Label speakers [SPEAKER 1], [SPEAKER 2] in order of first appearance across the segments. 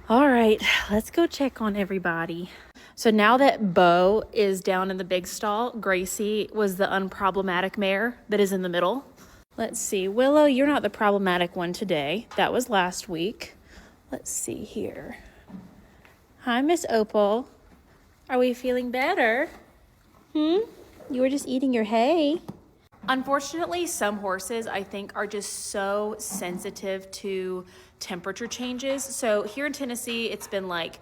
[SPEAKER 1] All right, let's go check on everybody. So now that Bo is down in the big stall, Gracie was the unproblematic mare that is in the middle. Let's see, Willow, you're not the problematic one today. That was last week. Let's see here. Hi, Miss Opal. Are we feeling better? You were just eating your hay. Unfortunately, some horses, I think, are just so sensitive to temperature changes. So here in Tennessee, it's been like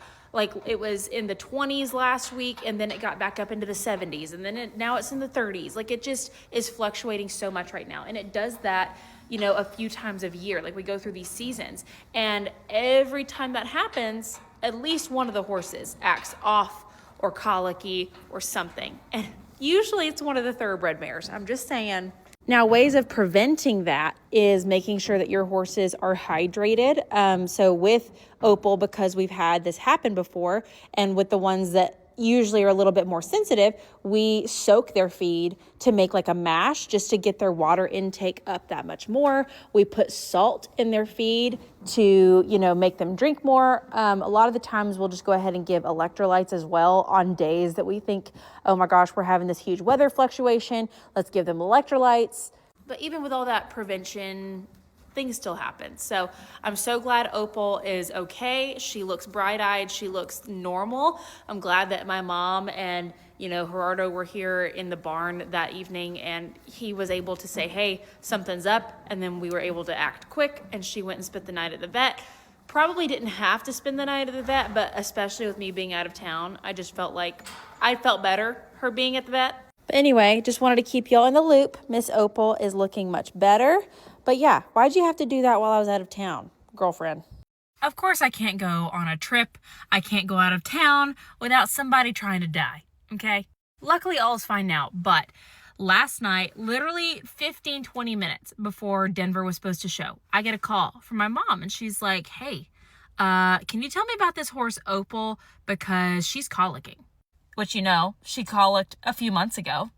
[SPEAKER 1] it was in the 20s last week, and then it got back up into the 70s, and then now it's in the 30s. Like, it just is fluctuating so much right now. And it does that, a few times a year. Like, we go through these seasons. And every time that happens, at least one of the horses acts off or colicky or something. And usually it's one of the thoroughbred mares. I'm just saying. Now, ways of preventing that is making sure that your horses are hydrated. So with Opal, because we've had this happen before, and with the ones that usually are a little bit more sensitive, we soak their feed to make like a mash just to get their water intake up that much more. We put salt in their feed to, make them drink more. A lot of the times we'll just go ahead and give electrolytes as well on days that we think, oh my gosh, we're having this huge weather fluctuation. Let's give them electrolytes. But even with all that prevention, things still happen. So I'm so glad Opal is okay. She looks bright-eyed. She looks normal. I'm glad that my mom and, Gerardo were here in the barn that evening, and he was able to say, hey, something's up. And then we were able to act quick, and she went and spent the night at the vet. Probably didn't have to spend the night at the vet, but especially with me being out of town, I just felt like I felt better her being at the vet. But anyway, just wanted to keep y'all in the loop. Miss Opal is looking much better. But yeah, why'd you have to do that while I was out of town, girlfriend?
[SPEAKER 2] Of course I can't go on a trip. I can't go out of town without somebody trying to die, okay? Luckily, all's fine now, but last night, literally 15-20 minutes before Denver was supposed to show, I get a call from my mom, and she's like, hey, can you tell me about this horse Opal, because she's colicking? Which, she colicked a few months ago.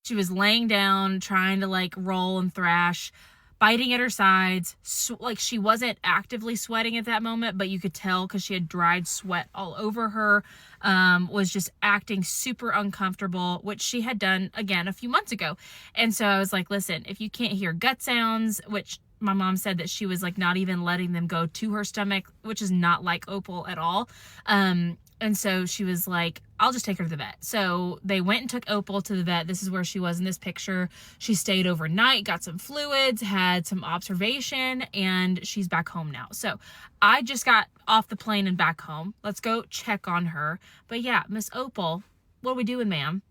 [SPEAKER 2] She was laying down, trying to roll and thrash, biting at her sides. She wasn't actively sweating at that moment, but you could tell because she had dried sweat all over her, was just acting super uncomfortable, which she had done again a few months ago. And so I was like, listen, if you can't hear gut sounds, which my mom said that she was not even letting them go to her stomach, which is not like Opal at all. And so she was like, I'll just take her to the vet. So they went and took Opal to the vet. This is where she was in this picture. She stayed overnight, got some fluids, had some observation, and she's back home now. So I just got off the plane and back home. Let's go check on her. But yeah, Miss Opal, what are we doing, ma'am?